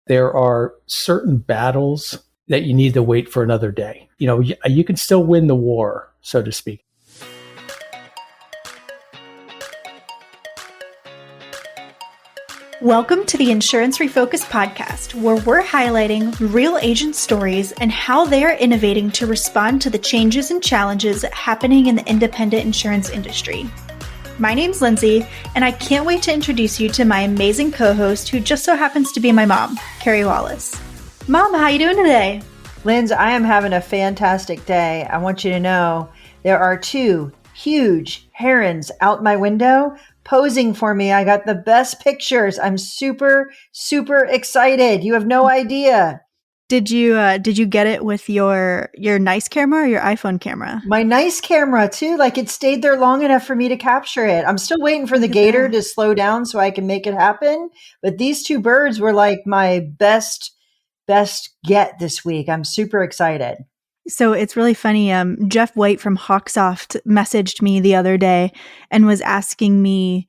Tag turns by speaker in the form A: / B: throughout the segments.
A: there are certain battles that you need to wait for another day. You can still win the war, so to speak.
B: Welcome to the Insurance Refocused podcast, where we're highlighting real agent stories and how they are innovating to respond to the changes and challenges happening in the independent insurance industry. My name's Lindsay, and I can't wait to introduce you to my amazing co-host, who just so happens to be my mom, Carey Wallace. Mom, how you doing today?
C: Linz, I am having a fantastic day. I want you to know there are two huge herons out my window posing for me. I got the best pictures. I'm super, super excited. You have no idea.
B: Did you get it with your nice camera or your iPhone camera?
C: My nice camera too. Like, it stayed there long enough for me to capture it. I'm still waiting for the gator to slow down so I can make it happen. But these two birds were like my best get this week. I'm super excited.
B: So it's really funny. Jeff White from Hawksoft messaged me the other day and was asking me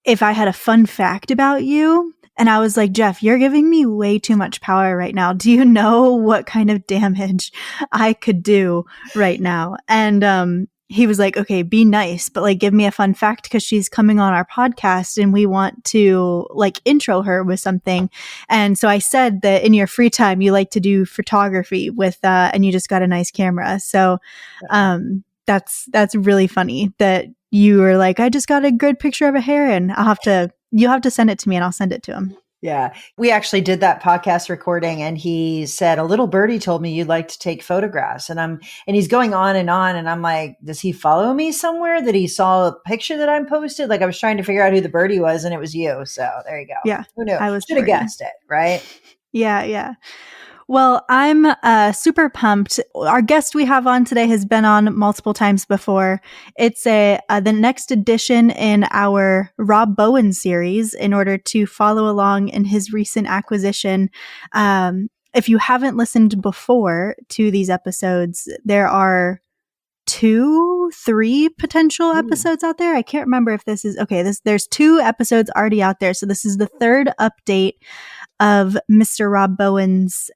B: if I had a fun fact about you. And I was like, Jeff, you're giving me way too much power right now. Do you know what kind of damage I could do right now? And he was like, okay, be nice, but like, give me a fun fact, because she's coming on our podcast and we want to like intro her with something. And so I said that in your free time, you like to do photography with, and you just got a nice camera. So, that's really funny that you were like, I just got a good picture of a heron. You'll have to send it to me and I'll send it to him.
C: Yeah. We actually did that podcast recording and he said, a little birdie told me you'd like to take photographs. And he's going on. And I'm like, does he follow me somewhere that he saw a picture that I posted? Like, I was trying to figure out who the birdie was and it was you. So there you go.
B: Yeah.
C: Who knew?
B: I
C: should have guessed it, right?
B: Yeah. Well, I'm super pumped. Our guest we have on today has been on multiple times before. It's the next edition in our Rob Bowen series in order to follow along in his recent acquisition. If you haven't listened before to these episodes, there are 2-3 potential episodes out there. I can't remember if this is okay. There's 2 episodes already out there. So this is the third update of Mr. Rob Bowen's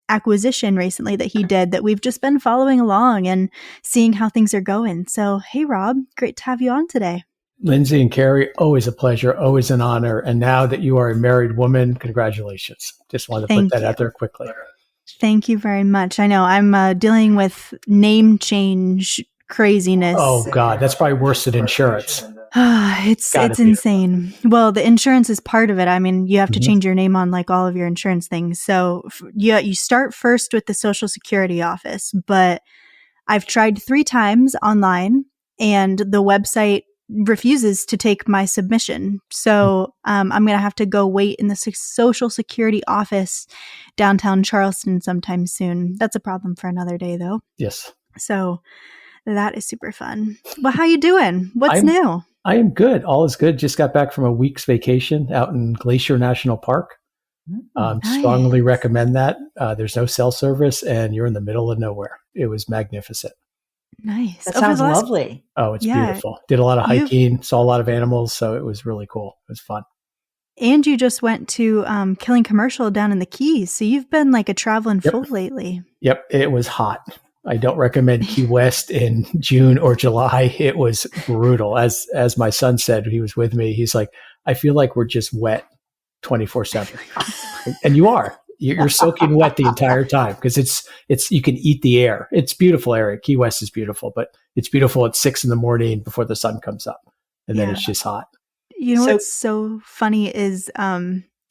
B: acquisition recently that he did, that we've just been following along and seeing how things are going. So, hey, Rob, great to have you on today.
A: Lindsay and Carey, always a pleasure, always an honor. And now that you are a married woman, congratulations. Just wanted to put that out there quickly.
B: Thank you very much. I know I'm dealing with name change craziness.
A: Oh, God, that's probably worse than insurance.
B: It's insane. Well, the insurance is part of it. I mean, you have to change your name on like all of your insurance things. So you start first with the Social Security office, but I've tried 3 times online and the website refuses to take my submission. So I'm going to have to go wait in the Social Security office downtown Charleston sometime soon. That's a problem for another day though.
A: Yes.
B: So that is super fun. Well, how you doing? What's new?
A: I am good. All is good. Just got back from a week's vacation out in Glacier National Park.
B: Nice.
A: Strongly recommend that. There's no cell service and you're in the middle of nowhere. It was magnificent.
B: Nice.
C: That sounds lovely.
A: Oh, it's beautiful. Did a lot of hiking, saw a lot of animals. So it was really cool. It was fun.
B: And you just went to Killing Commercial down in the Keys. So you've been like a traveling fool lately.
A: Yep. It was hot. I don't recommend Key West in June or July. It was brutal. As my son said, he was with me. He's like, I feel like we're just wet 24/7. And you are. You're soaking wet the entire time because it's you can eat the air. It's beautiful area. Key West is beautiful, but it's beautiful at 6 a.m. before the sun comes up, and then it's just hot.
B: You know what's so funny is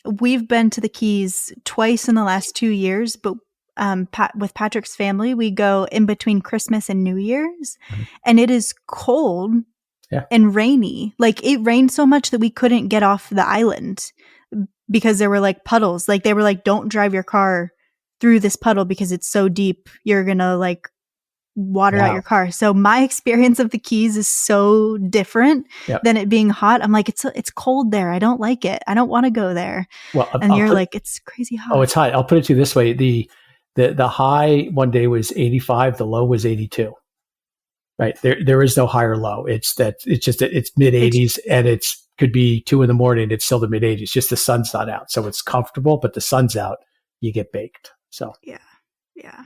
B: we've been to the Keys twice in the last 2 years, but with Patrick's family, we go in between Christmas and New Year's, and it is cold and rainy. Like, it rained so much that we couldn't get off the island because there were like puddles. Like, they were like, don't drive your car through this puddle because it's so deep. You're going to like water out your car. So my experience of the Keys is so different than it being hot. I'm like, it's cold there. I don't like it. I don't want to go there. Well, and you're like, it's crazy hot.
A: Oh, it's hot. I'll put it to you this way. The high one day was 85. The low was 82. Right. There is no high or low. It's mid 80s and it's could be 2 a.m. It's still the mid 80s. Just the sun's not out. So it's comfortable, but the sun's out, you get baked. So,
B: Yeah. Yeah.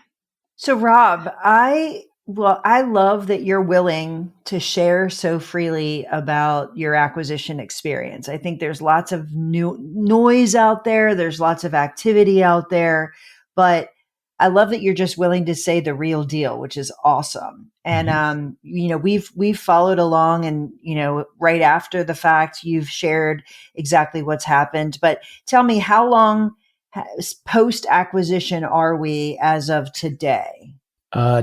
C: So Rob, I love that you're willing to share so freely about your acquisition experience. I think there's lots of new noise out there. There's lots of activity out there, but I love that you're just willing to say the real deal, which is awesome. And, we've followed along and, right after the fact, you've shared exactly what's happened, but tell me, how long post acquisition are we as of today?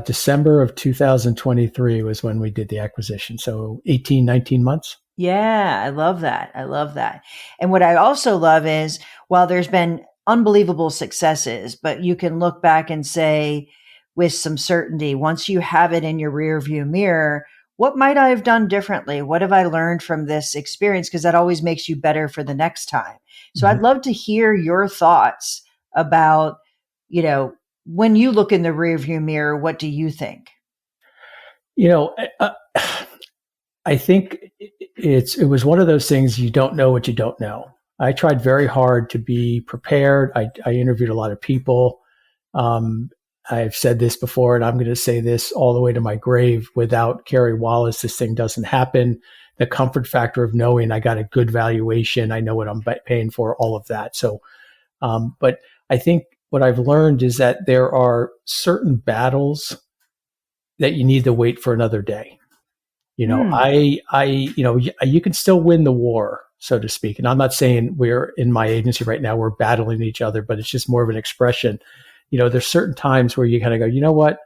A: December of 2023 was when we did the acquisition. So 18, 19 months.
C: Yeah, I love that. I love that. And what I also love is, while there's been unbelievable successes, but you can look back and say with some certainty, once you have it in your rear view mirror, what might I have done differently? What have I learned from this experience? Because that always makes you better for the next time. So I'd love to hear your thoughts about, when you look in the rearview mirror, what do you think?
A: I think it was one of those things, you don't know what you don't know. I tried very hard to be prepared. I interviewed a lot of people. I've said this before, and I'm going to say this all the way to my grave. Without Carey Wallace, this thing doesn't happen. The comfort factor of knowing I got a good valuation, I know what I'm paying for, all of that. So, but I think what I've learned is that there are certain battles that you need to wait for another day. You can still win the war, so to speak. And I'm not saying we're in my agency right now, we're battling each other, but it's just more of an expression. There's certain times where you kind of go, you know what?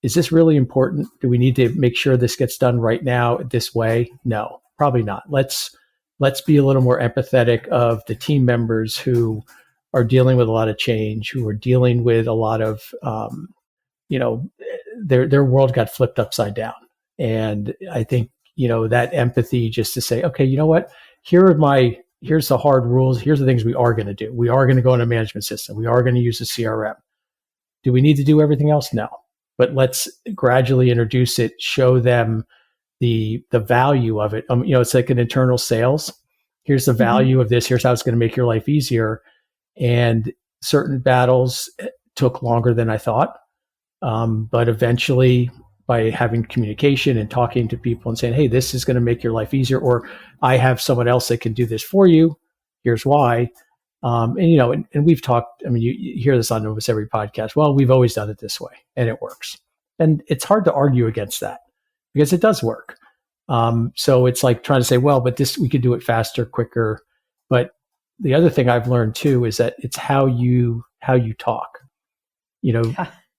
A: Is this really important? Do we need to make sure this gets done right now this way? No, probably not. Let's be a little more empathetic of the team members who are dealing with a lot of change, who are dealing with a lot of, their world got flipped upside down. And I think, that empathy, just to say, okay, you know what? Here's the hard rules. Here's the things we are going to do. We are going to go in a management system. We are going to use a CRM. Do we need to do everything else? No. But let's gradually introduce it, show them the value of it. It's like an internal sales. Here's the value of this. Here's how it's going to make your life easier. And certain battles took longer than I thought. But eventually, by having communication and talking to people and saying, hey, this is going to make your life easier, or I have someone else that can do this for you. Here's why. And we've talked, you hear this on almost every podcast. Well, we've always done it this way and it works. And it's hard to argue against that because it does work. So it's like trying to say, well, but we could do it faster, quicker. But the other thing I've learned too, is that it's how you talk.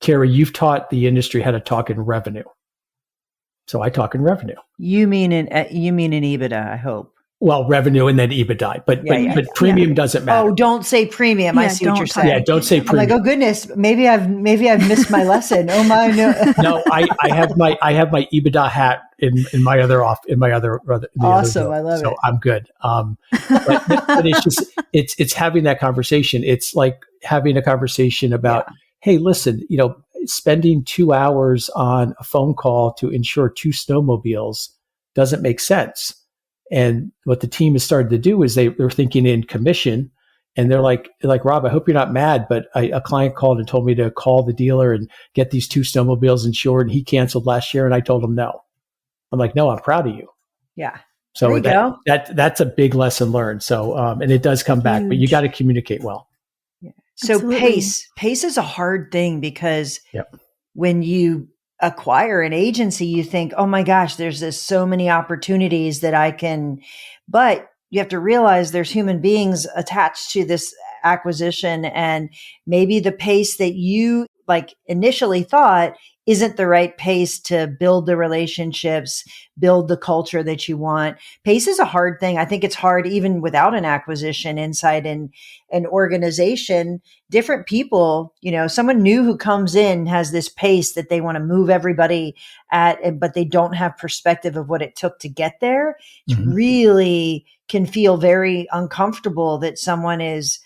A: Carey, you've taught the industry how to talk in revenue. So I talk in revenue.
C: You mean in EBITDA, I hope.
A: Well, revenue and then EBITDA, but premium doesn't matter.
C: Oh, don't say premium. I see what you're saying.
A: Yeah, don't say premium.
C: I'm like, oh goodness, maybe I've missed my lesson. Oh my, no.
A: No, I have my EBITDA hat in my other
C: awesome, I love it.
A: So I'm good. But it's just it's having that conversation. It's like having a conversation about, hey, listen, spending 2 hours on a phone call to insure 2 snowmobiles doesn't make sense. And what the team has started to do is they're thinking in commission, and they're like, Rob, I hope you're not mad, but a client called and told me to call the dealer and get these 2 snowmobiles insured, and he canceled last year, and I told him no. I'm like, no, I'm proud of you.
C: Yeah.
A: So that's a big lesson learned. So, and it does come back, but you got to communicate well.
C: Yeah. So absolutely. Pace is a hard thing because when you acquire an agency, you think, oh my gosh, there's so many opportunities that I can, but you have to realize there's human beings attached to this acquisition, and maybe the pace that you initially thought isn't the right pace to build the relationships, build the culture that you want. Pace is a hard thing. I think it's hard even without an acquisition inside an organization. Different people, someone new who comes in has this pace that they want to move everybody at, but they don't have perspective of what it took to get there. It really can feel very uncomfortable that someone is,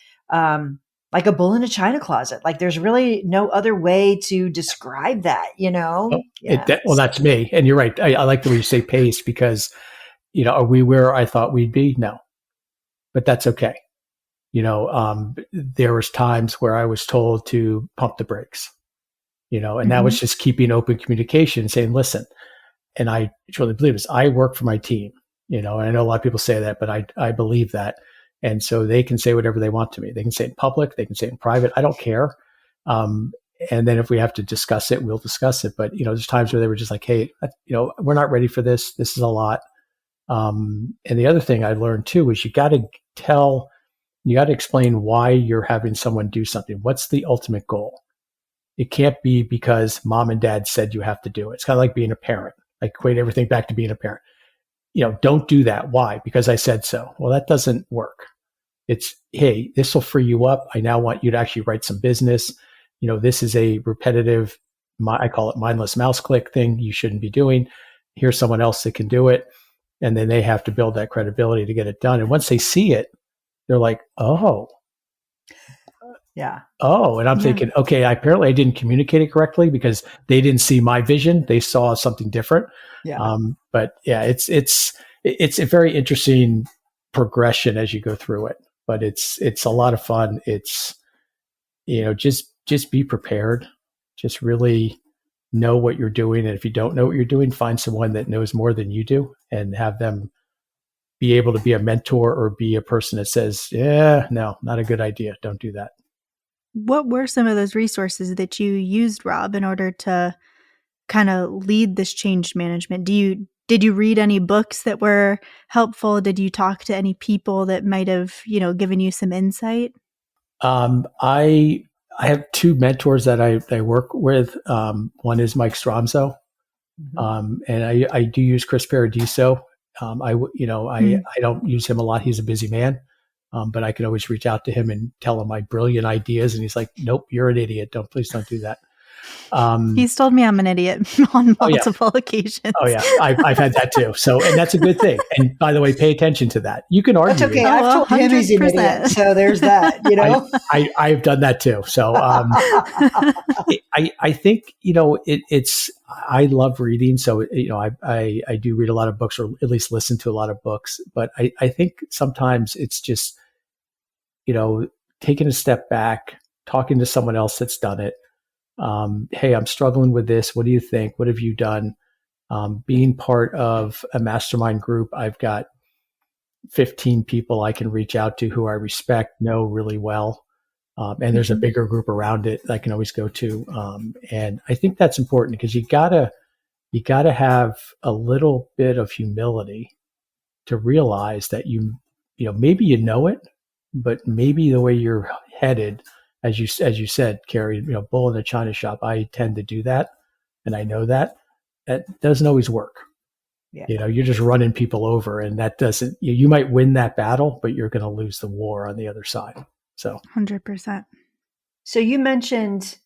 C: like a bull in a china closet. Like there's really no other way to describe that,
A: Well, that's me. And you're right. I like the way you say pace because, are we where I thought we'd be? No. but that's okay. There was times where I was told to pump the brakes, and that was just keeping open communication, saying, listen, and I truly believe this. I work for my team, and I know a lot of people say that, but I believe that. And so they can say whatever they want to me. They can say it in public. They can say it in private. I don't care. And then if we have to discuss it, we'll discuss it. But, there's times where they were just like, hey, we're not ready for this. This is a lot. And the other thing I learned too is you got to explain why you're having someone do something. What's the ultimate goal? It can't be because mom and dad said you have to do it. It's kind of like being a parent. I equate everything back to being a parent. Don't do that. Why? Because I said so. Well, that doesn't work. It's, hey, this will free you up. I now want you to actually write some business. This is a repetitive, I call it mindless mouse click thing you shouldn't be doing. Here's someone else that can do it. And then they have to build that credibility to get it done. And once they see it, they're like, oh.
C: Yeah.
A: Oh, and I'm thinking, okay, apparently I didn't communicate it correctly because they didn't see my vision. They saw something different. Yeah. But yeah, it's a very interesting progression as you go through it, but it's a lot of fun. It's, just be prepared. Just really know what you're doing. And if you don't know what you're doing, find someone that knows more than you do and have them be able to be a mentor or be a person that says, yeah, no, not a good idea. Don't do that.
B: What were some of those resources that you used, Rob, in order to kind of lead this change management? Did you read any books that were helpful? Did you talk to any people that might have, given you some insight?
A: I have two mentors that I work with. One is Mike Stromzo, and I do use Chris Paradiso. I don't use him a lot. He's a busy man. But I can always reach out to him and tell him my brilliant ideas. And he's like, nope, you're an idiot. Please don't do that.
B: He's told me I'm an idiot on multiple occasions.
A: Oh yeah. I've had that too. So, and that's a good thing. And by the way, pay attention to that. You can argue.
C: That's okay. I've told him he's an idiot. So there's that,
A: I've done that too. So, I think, I love reading. So, I do read a lot of books or at least listen to a lot of books, but I think sometimes it's just, taking a step back, talking to someone else that's done it. Hey, I'm struggling with this. What do you think? What have you done? Being part of a mastermind group, I've got 15 people I can reach out to who I respect, know really well. And there's a bigger group around it I can always go to. And I think that's important because you gotta have a little bit of humility to realize that maybe you know it, but maybe the way you're headed, as you said, Carey, bull in a china shop, I tend to do that. And I know that doesn't always work. Yeah. You're just running people over and that doesn't, you might win that battle, but you're going to lose the war on the other side. So
B: 100%.
C: So you mentioned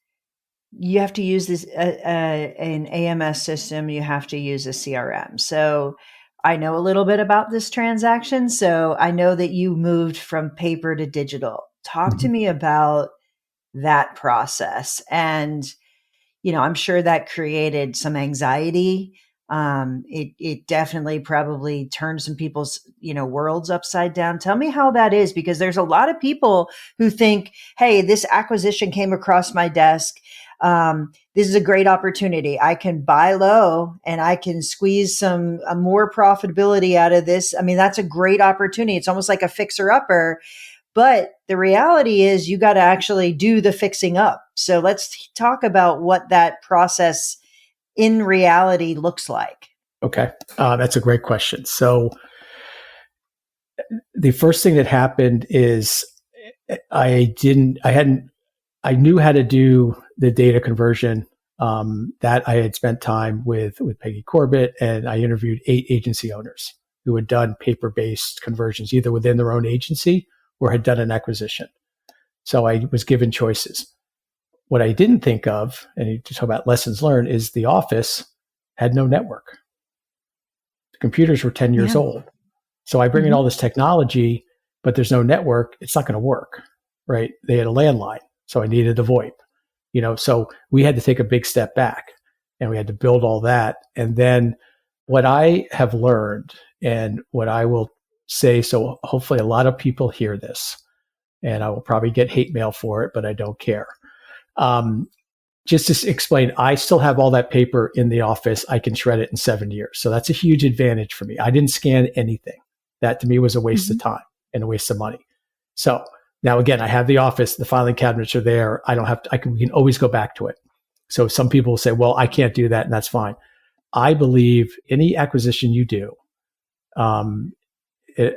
C: you have to use this, an AMS system. You have to use a CRM. So I know a little bit about this transaction. So I know that you moved from paper to digital. Talk to me about that process. And, I'm sure that created some anxiety. It definitely probably turned some people's, worlds upside down. Tell me how that is, because there's a lot of people who think, hey, this acquisition came across my desk. This is a great opportunity. I can buy low and I can squeeze some more profitability out of this. I mean, that's a great opportunity. It's almost like a fixer upper, but the reality is you got to actually do the fixing up. So let's talk about what that process in reality looks like.
A: Okay. That's a great question. So the first thing that happened is I knew how to do the data conversion, that I had spent time with Peggy Corbett, and I interviewed 8 agency owners who had done paper-based conversions, either within their own agency or had done an acquisition. So I was given choices. What I didn't think of, and you talk about lessons learned, is the office had no network. The computers were 10 years old. So I bring in all this technology, but there's no network. It's not going to work, right? They had a landline. So I needed the VoIP, so we had to take a big step back and we had to build all that. And then what I have learned and what I will say, so hopefully a lot of people hear this, and I will probably get hate mail for it, but I don't care. Just to explain, I still have all that paper in the office. I can shred it in 7 years. So that's a huge advantage for me. I didn't scan anything. That to me was a waste of time and a waste of money. So now again, I have the office, the filing cabinets are there. I don't have to, we can always go back to it. So some people will say, well, I can't do that, and that's fine. I believe any acquisition you do, and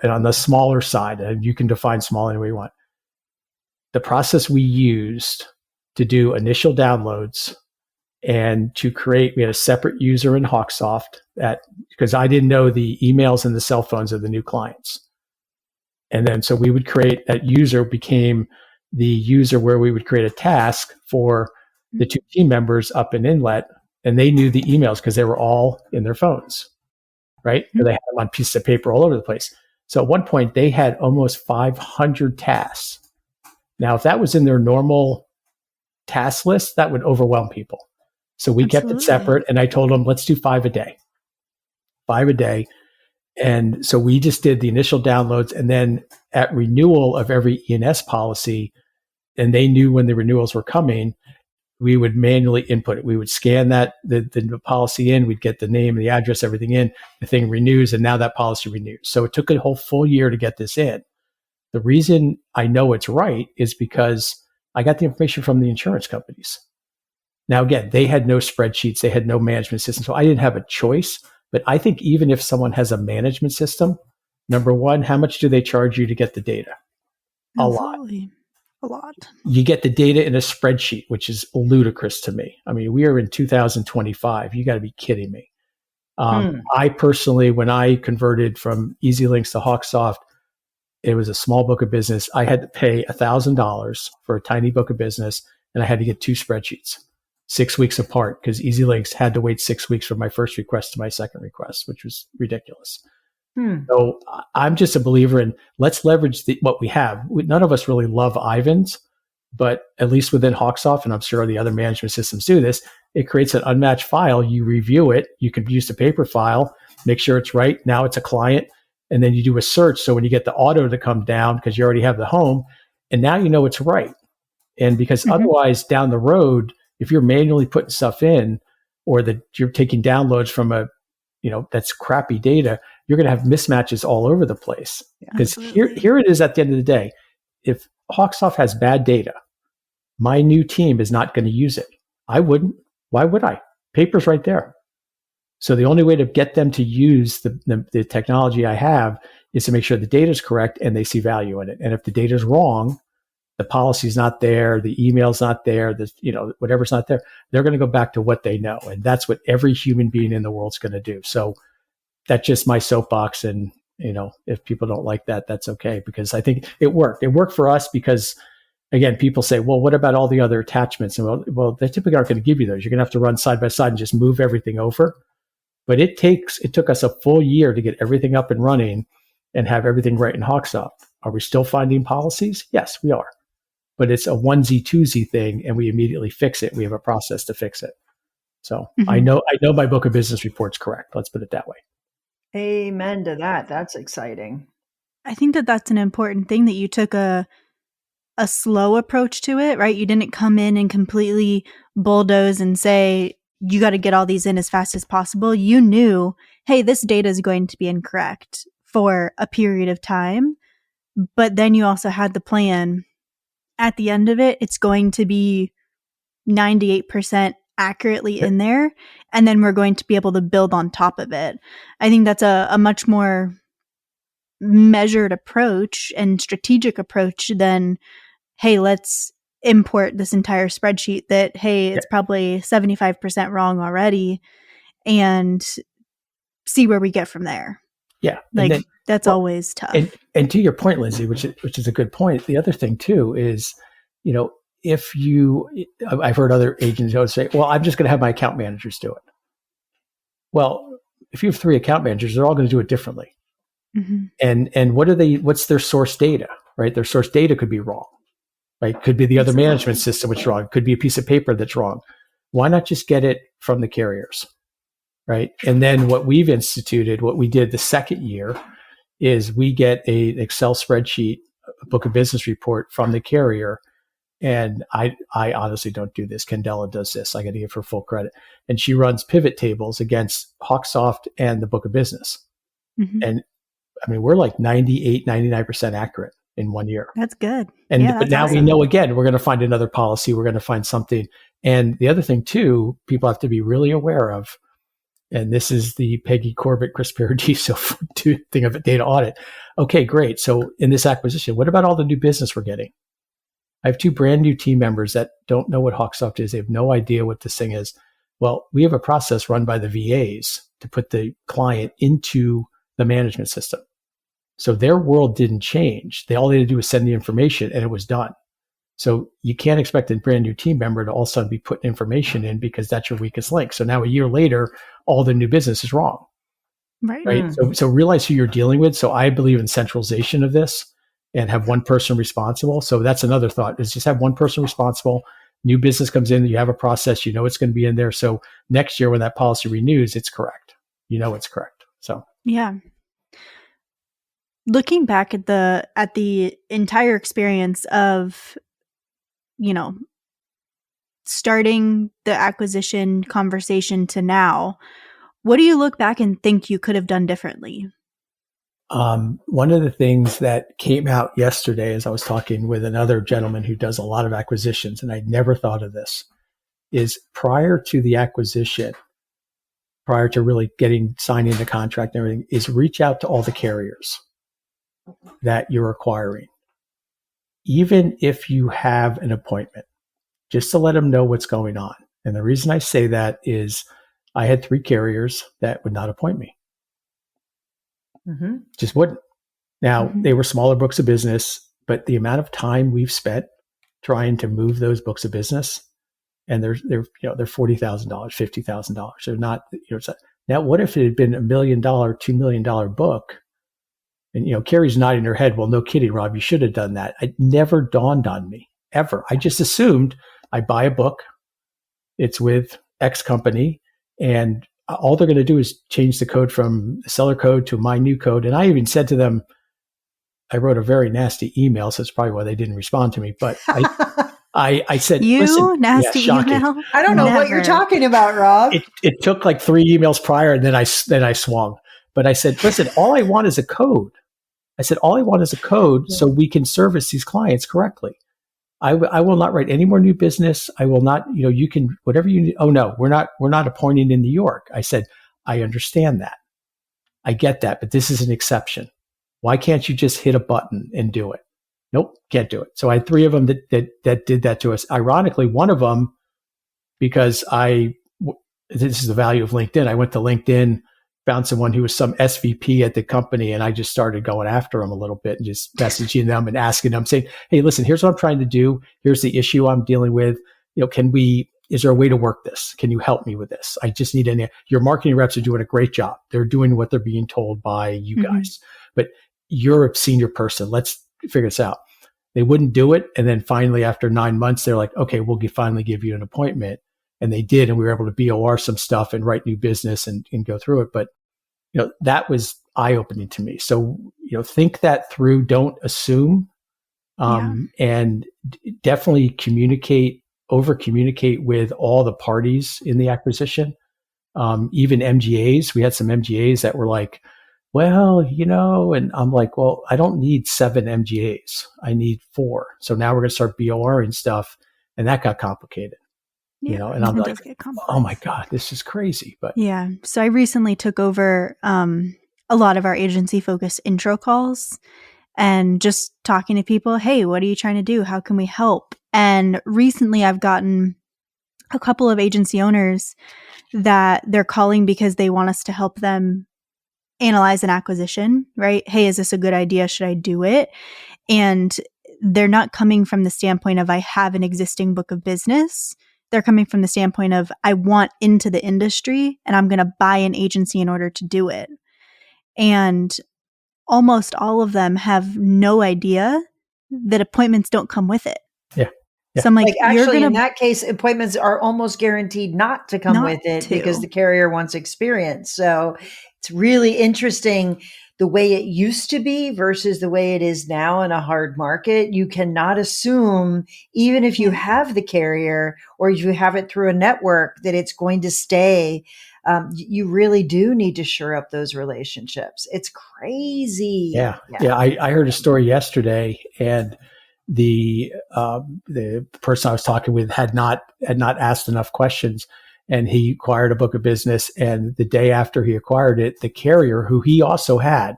A: on the smaller side, and you can define small any way you want, the process we used to do initial downloads and to create, we had a separate user in Hawksoft because I didn't know the emails and the cell phones of the new clients. And then so we would create, that user became the user where we would create a task for the two team members up in Inlet, and they knew the emails because they were all in their phones, right? So they had them on pieces of paper all over the place. So at one point they had almost 500 tasks. Now, if that was in their normal task list, that would overwhelm people. So we kept it separate, and I told them, let's do 5 a day. 5 a day. And so we just did the initial downloads, and then at renewal of every E&S policy, and they knew when the renewals were coming, we would manually input it. We would scan that the policy in, we'd get the name, the address, everything in, the thing renews, and now that policy renews. So it took a whole full year to get this in. The reason I know it's right is because I got the information from the insurance companies. Now, again, they had no spreadsheets, they had no management system, so I didn't have a choice. But I think even if someone has a management system, number one, how much do they charge you to get the data?
B: Absolutely. A lot.
A: You get the data in a spreadsheet, which is ludicrous to me. I mean, we are in 2025. You got to be kidding me. I personally, when I converted from EasyLinks to Hawksoft, it was a small book of business. I had to pay $1,000 for a tiny book of business, and I had to get 2 spreadsheets, 6 weeks apart, because EasyLinks had to wait 6 weeks from my first request to my second request, which was ridiculous. So I'm just a believer in let's leverage what we have. None of us really love Ivans, but at least within Hawksoft, and I'm sure the other management systems do this, it creates an unmatched file. You review it. You can use the paper file, make sure it's right. Now it's a client. And then you do a search. So when you get the auto to come down, because you already have the home, and now you know it's right. And because otherwise down the road, if you're manually putting stuff in, or that you're taking downloads from that's crappy data, you're going to have mismatches all over the place. Because here it is at the end of the day. If Hawksoft has bad data, my new team is not going to use it. I wouldn't. Why would I? Paper's right there. So the only way to get them to use the technology I have is to make sure the data is correct and they see value in it. And if the data is wrong, the policy's not there, the email's not there, whatever's not there, they're going to go back to what they know. And that's what every human being in the world's going to do. So that's just my soapbox. And, if people don't like that, that's okay, because I think it worked. It worked for us because, again, people say, well, what about all the other attachments? And well, they typically aren't going to give you those. You're going to have to run side by side and just move everything over. But it took us a full year to get everything up and running and have everything right in Hawksoft. Are we still finding policies? Yes, we are. But it's a onesie, twosie thing, and we immediately fix it. We have a process to fix it. So I know my book of business report's correct. Let's put it that way.
C: Amen to that. That's exciting.
B: I think that's an important thing, that you took a slow approach to it, right? You didn't come in and completely bulldoze and say, you got to get all these in as fast as possible. You knew, hey, this data is going to be incorrect for a period of time. But then you also had the plan. At the end of it, it's going to be 98% accurately in there. And then we're going to be able to build on top of it. I think that's a much more measured approach and strategic approach than, hey, let's import this entire spreadsheet that, hey, it's probably 75% wrong already, and see where we get from there.
A: Yeah.
B: That's always tough.
A: And to your point, Lindsay, which is a good point. The other thing too is, I've heard other agents say, well, I'm just going to have my account managers do it. Well, if you have 3 account managers, they're all going to do it differently. And what's their source data, right? Their source data could be wrong. Right? Could be the other management system which is wrong. Could be a piece of paper that's wrong. Why not just get it from the carriers? Right? And then what we've instituted, what we did the second year, is we get an Excel spreadsheet, a book of business report from the carrier. And I honestly don't do this. Candela does this. I got to give her full credit. And she runs pivot tables against Hawksoft and the book of business. Mm-hmm. And I mean, we're like 98, 99% accurate in 1 year.
B: That's good.
A: And
B: yeah,
A: but now awesome. We know, again, we're going to find another policy. We're going to find something. And the other thing too, people have to be really aware of, and this is the Peggy Corbett, Chris Paradiso thing of a data audit. Okay, great. So in this acquisition, what about all the new business we're getting? I have 2 brand new team members that don't know what Hawksoft is. They have no idea what this thing is. Well, we have a process run by the VAs to put the client into the management system. So their world didn't change. All they had to do was send the information and it was done. So you can't expect a brand new team member to all of a sudden be putting information in because that's your weakest link. So now a year later, all the new business is wrong. Right. Mm. So realize who you're dealing with. So I believe in centralization of this and have one person responsible. So that's another thought, is just have one person responsible. New business comes in, you have a process, you know it's going to be in there. So next year when that policy renews, it's correct. You know it's correct. So
B: yeah. Looking back at the entire experience of, starting the acquisition conversation to now, what do you look back and think you could have done differently?
A: One of the things that came out yesterday, as I was talking with another gentleman who does a lot of acquisitions, and I'd never thought of this, is prior to the acquisition, prior to really signing the contract and everything, is reach out to all the carriers that you're acquiring. Even if you have an appointment, just to let them know what's going on. And the reason I say that is I had 3 carriers that would not appoint me. Mm-hmm. Just wouldn't. Now, they were smaller books of business, but the amount of time we've spent trying to move those books of business, and they're $40,000, $50,000. They're not, now what if it had been $1 million, $2 million book? And, Carrie's nodding her head. Well, no kidding, Rob, you should have done that. It never dawned on me, ever. I just assumed I buy a book. It's with X company, and all they're going to do is change the code from the seller code to my new code. And I even said to them, I wrote a very nasty email, so that's probably why they didn't respond to me. But I said, listen,
B: nasty email?
C: I don't know what you're talking about, Rob.
A: It took like 3 emails prior, and then I swung. But I said, listen, all I want is a code. So we can service these clients correctly. I will not write any more new business. I will not, you can, whatever you need. Oh no, we're not appointing in New York. I said, I understand that. I get that, but this is an exception. Why can't you just hit a button and do it? Nope, can't do it. So I had 3 of them that did that to us. Ironically, one of them, because this is the value of LinkedIn. I went to LinkedIn, found someone who was some SVP at the company, and I just started going after them a little bit and just messaging them and asking them, saying, hey, listen, here's what I'm trying to do. Here's the issue I'm dealing with. Is there a way to work this? Can you help me with this? I just need your marketing reps are doing a great job. They're doing what they're being told by you guys, but you're a senior person. Let's figure this out. They wouldn't do it. And then finally, after 9 months, they're like, okay, we'll finally give you an appointment. And they did. And we were able to BOR some stuff and write new business and go through it. But, that was eye-opening to me. So, think that through. Don't assume, and definitely over-communicate with all the parties in the acquisition. Even MGAs. We had some MGAs that were like, well, and I'm like, well, I don't need 7 MGAs. I need 4. So now we're going to start BORing stuff. And that got complicated. And I'm like, oh my God, this is crazy. But
B: yeah. So I recently took over a lot of our agency focused intro calls and just talking to people. Hey, what are you trying to do? How can we help? And recently I've gotten a couple of agency owners that they're calling because they want us to help them analyze an acquisition, right? Hey, is this a good idea? Should I do it? And they're not coming from the standpoint of I have an existing book of business. They're coming from the standpoint of I want into the industry and I'm going to buy an agency in order to do it. And almost all of them have no idea that appointments don't come with it.
A: Yeah.
B: So I'm like
C: actually, in that case, appointments are almost guaranteed not to come with it because the carrier wants experience. So It's really interesting the way it used to be versus the way it is now in a hard market. You cannot assume, even if you have the carrier or if you have it through a network, that it's going to stay. You really do need to shore up those relationships. It's crazy.
A: Yeah. I heard a story yesterday, and the person I was talking with had not asked enough questions, and he acquired a book of business. And the day after he acquired it, the carrier, who he also had,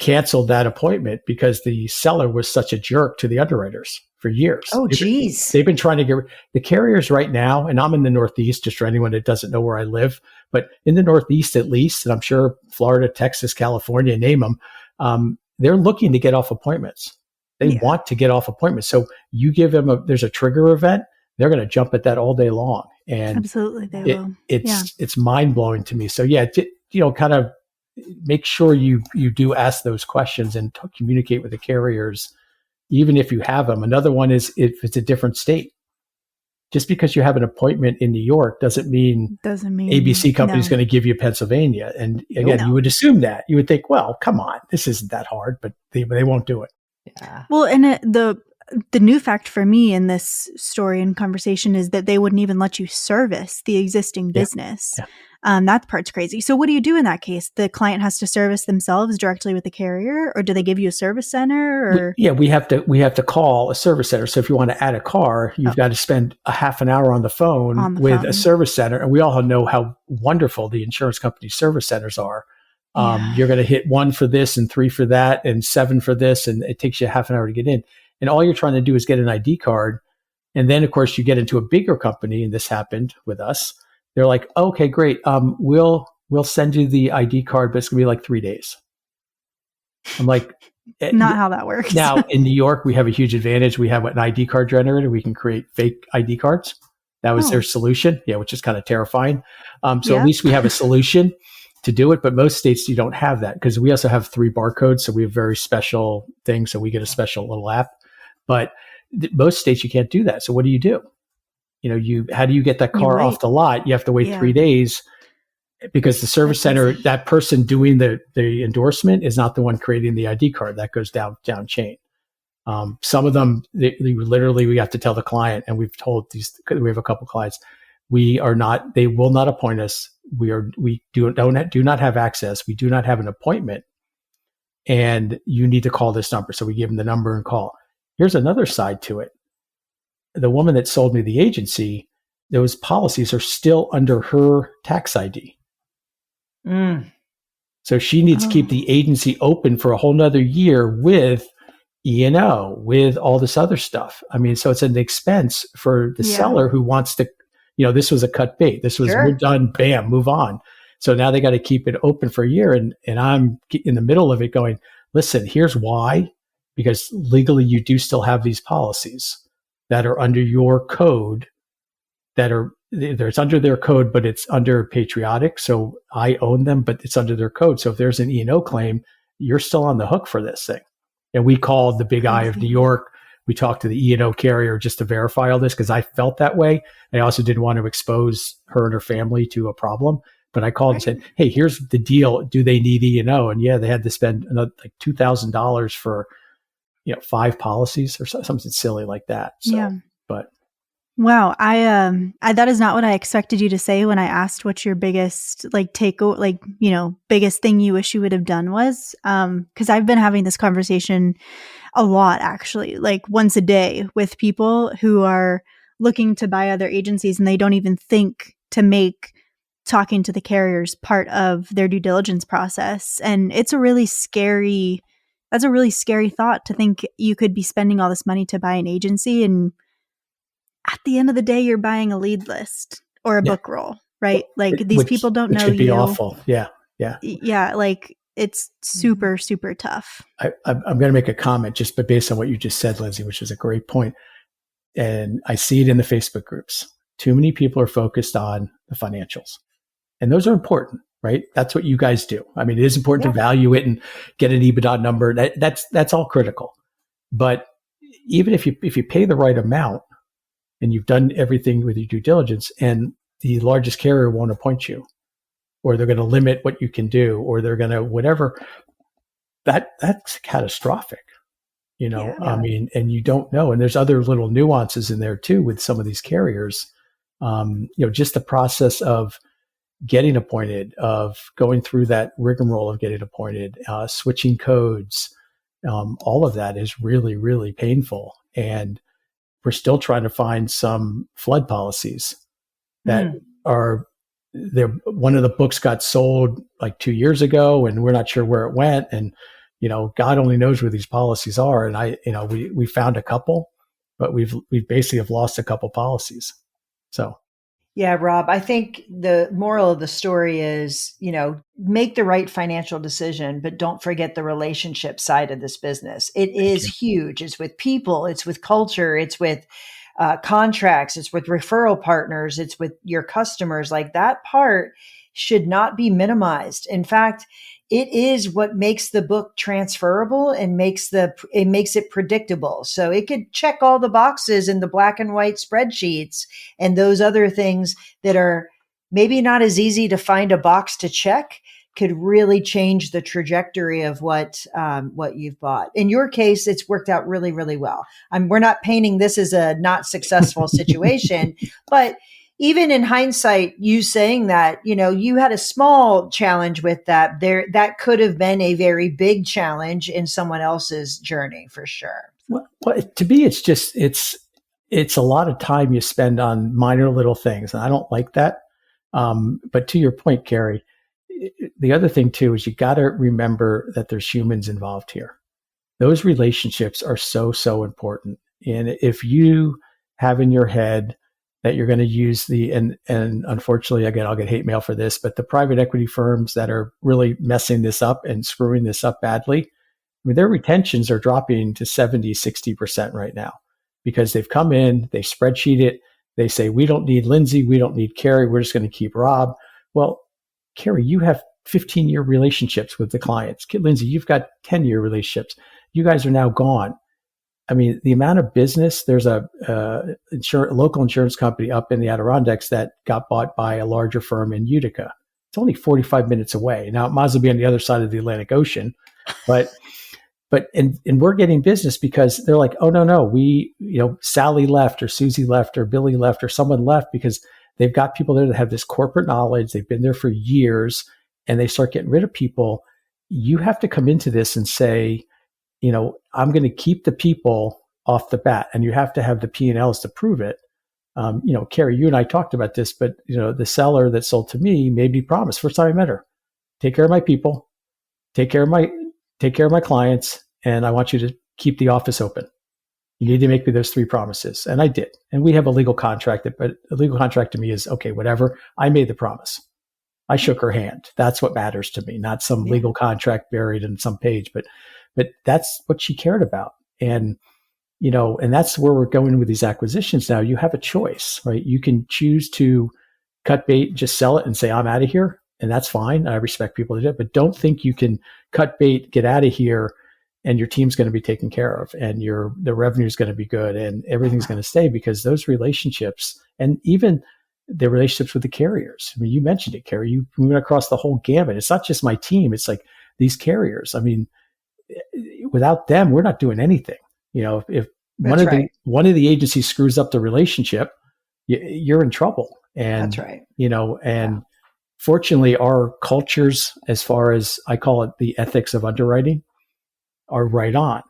A: canceled that appointment because the seller was such a jerk to the underwriters for years.
C: Oh, geez.
A: They've been trying to get the carriers right now. And I'm in the Northeast, just for anyone that doesn't know where I live, but in the Northeast, at least, and I'm sure Florida, Texas, California, name them, they're looking to get off appointments. They want to get off appointments. So you give them there's a trigger event, they're going to jump at that all day long. And
B: absolutely, they will.
A: It's mind blowing to me. So kind of make sure you do ask those questions and communicate with the carriers, even if you have them. Another one is if it's a different state. Just because you have an appointment in New York doesn't mean ABC company is going to give you Pennsylvania. And again, you would assume that. You would think, well, come on, this isn't that hard, but they won't do it.
B: Yeah. Well, and the new fact for me in this story and conversation is that they wouldn't even let you service the existing business. Yeah. That part's crazy. So what do you do in that case? The client has to service themselves directly with the carrier, or do they give you a service center? Or
A: we have to call a service center. So if you want to add a car, you've got to spend a half an hour on the phone with a service center. And we all know how wonderful the insurance company service centers are. You're going to hit 1 for this and 3 for that and 7 for this, and it takes you half an hour to get in. And all you're trying to do is get an ID card. And then, of course, you get into a bigger company, and this happened with us. They're like, okay, great. We'll send you the ID card, but it's going to be like 3 days. I'm like,
B: not how that works.
A: Now, in New York, we have a huge advantage. We have an ID card generator. We can create fake ID cards. That was their solution. Yeah, which is kind of terrifying. So at least we have a solution to do it. But most states, you don't have that, because we also have 3 barcodes. So we have very special things. So we get a special little app. But most states, you can't do that. So what do? How do you get that car off the lot? You have to wait 3 days, because the service center, that person doing the endorsement is not the one creating the ID card. That goes down chain. Some of them, we have to tell the client, and we've told we have a couple clients, they will not appoint us. We do not have access. We do not have an appointment, and you need to call this number. So we give them the number and call. Here's another side to it. The woman that sold me the agency, those policies are still under her tax ID. So she needs to keep the agency open for a whole nother year with E&O, with all this other stuff. I mean, so it's an expense for the seller who wants to, this was a cut bait. This was, we're done, bam, move on. So now they got to keep it open for a year. And I'm in the middle of it going, listen, here's why. Because legally you do still have these policies that are under your code, it's under their code, but it's under Patriotic. So I own them, but it's under their code. So if there's an E&O claim, you're still on the hook for this thing. And we called the Big I of New York. We talked to the E&O carrier just to verify all this, because I felt that way. I also didn't want to expose her and her family to a problem. But I called and said, hey, here's the deal. Do they need E&O? And they had to spend another like $2,000 for 5 policies or something silly like that. So, but
B: wow, I that is not what I expected you to say when I asked what your biggest biggest thing you wish you would have done was, because I've been having this conversation a lot, actually, like once a day, with people who are looking to buy other agencies, and they don't even think to make talking to the carriers part of their due diligence process. And it's a really scary thought to think you could be spending all this money to buy an agency, and at the end of the day, you're buying a lead list or a book roll, right? Like these people don't know you. It
A: should be awful. Yeah.
B: Like it's super, super tough.
A: I'm going to make a comment just based on what you just said, Lindsay, which is a great point. And I see it in the Facebook groups. Too many people are focused on the financials, and those are important. Right? That's what you guys do. I mean, it is important to value it and get an EBITDA number. That's all critical. But even if you pay the right amount and you've done everything with your due diligence, and the largest carrier won't appoint you, or they're going to limit what you can do, or they're going to whatever. That's catastrophic. I mean, and you don't know. And there's other little nuances in there too with some of these carriers. Just the process of getting appointed, of going through that rigmarole of getting appointed, switching codes, all of that is really, really painful. And we're still trying to find some flood policies that are there. One of the books got sold like 2 years ago, and we're not sure where it went. And God only knows where these policies are. And we found a couple, but we've basically have lost a couple policies. So.
C: Yeah, Rob, I think the moral of the story is, make the right financial decision, but don't forget the relationship side of this business. It is huge. It's with people, it's with culture, it's with contracts, it's with referral partners, it's with your customers. Like, that part should not be minimized. In fact, it is what makes the book transferable and makes it predictable. So it could check all the boxes in the black and white spreadsheets and those other things that are maybe not as easy to find a box to check could really change the trajectory of what you've bought. In your case, it's worked out really, really well. We're not painting this as a not successful situation, but even in hindsight, you saying that, you had a small challenge with that there, that could have been a very big challenge in someone else's journey for sure.
A: Well, to me, it's a lot of time you spend on minor little things. And I don't like that. But to your point, Carey, the other thing too, is you got to remember that there's humans involved here. Those relationships are so, so important. And if you have in your head that you're going to use and unfortunately, again, I'll get hate mail for this, but the private equity firms that are really messing this up and screwing this up badly, I mean, their retentions are dropping to 70, 60% right now because they've come in, they spreadsheet it, they say, we don't need Lindsay, we don't need Carey, we're just going to keep Rob. Well, Carey, you have 15-year relationships with the clients. Lindsay, you've got 10-year relationships. You guys are now gone. I mean, the amount of business, there's a local insurance company up in the Adirondacks that got bought by a larger firm in Utica. It's only 45 minutes away. Now, it might as well be on the other side of the Atlantic Ocean, but we're getting business because they're like, oh, no, Sally left or Susie left or Billy left or someone left because they've got people there that have this corporate knowledge. They've been there for years and they start getting rid of people. You have to come into this and say, I'm going to keep the people off the bat, and you have to have the P&Ls to prove it. Carey, you and I talked about this, but the seller that sold to me made me promise first time I met her, take care of my people, take care of my clients, and I want you to keep the office open. You need to make me those 3 promises. And I did. And we have a legal contract, but a legal contract to me is, okay, whatever. I made the promise. I shook her hand. That's what matters to me, not some legal contract buried in some page, but that's what she cared about. And, and that's where we're going with these acquisitions now. You have a choice, right? You can choose to cut bait, just sell it and say, I'm out of here. And that's fine. I respect people that do it, but don't think you can cut bait, get out of here, and your team's going to be taken care of and the revenue is going to be good and everything's going to stay, because those relationships, and even the relationships with the carriers. I mean, you mentioned it, Carey. We went across the whole gamut. It's not just my team. It's like these carriers. I mean, without them, we're not doing anything. If one of the agencies screws up the relationship, you're in trouble. And
C: that's right.
A: Fortunately, our cultures, as far as I call it, the ethics of underwriting, are right on.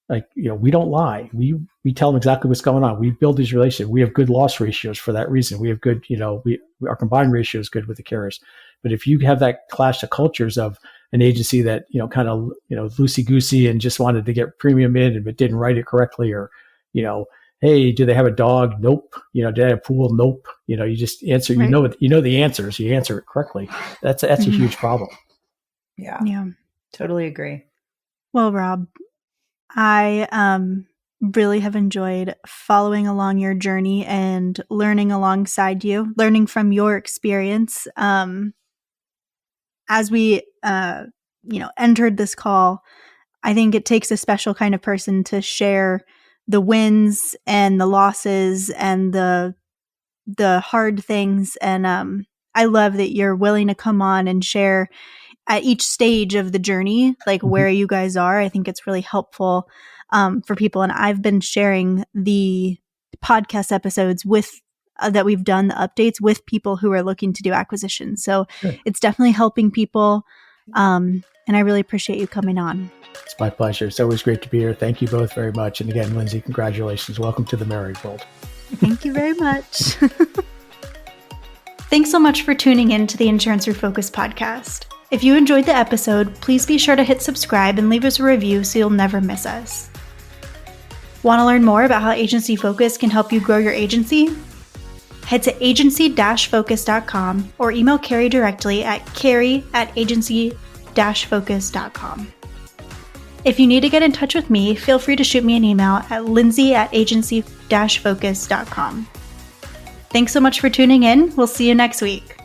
A: Like, we don't lie. We tell them exactly what's going on. We build these relationships. We have good loss ratios for that reason. We have good, our combined ratio is good with the carriers. But if you have that clash of cultures of an agency that, kind of, loosey-goosey and just wanted to get premium in but didn't write it correctly, or, hey, do they have a dog? Nope. Do they have a pool? Nope. You just answer, right. You know the answers, you answer it correctly. That's a huge problem.
C: Yeah. Totally agree.
B: Well, Rob, I really have enjoyed following along your journey and learning alongside you, learning from your experience. As we, entered this call, I think it takes a special kind of person to share the wins and the losses and the hard things. And I love that you're willing to come on and share at each stage of the journey, like where you guys are. I think it's really helpful for people. And I've been sharing the podcast episodes with that we've done, the updates with people who are looking to do acquisitions. So it's definitely helping people. And I really appreciate you coming on.
A: It's my pleasure. It's always great to be here. Thank you both very much. And again, Lindsay, congratulations. Welcome to the married world.
B: Thank you very much. Thanks so much for tuning in to the Insurance Refocused podcast. If you enjoyed the episode, please be sure to hit subscribe and leave us a review so you'll never miss us. Want to learn more about how Agency Focus can help you grow your agency? Head to agency-focus.com or email Carey directly at carey@agency-focus.com. If you need to get in touch with me, feel free to shoot me an email at lindsay@agency-focus.com. Thanks so much for tuning in. We'll see you next week.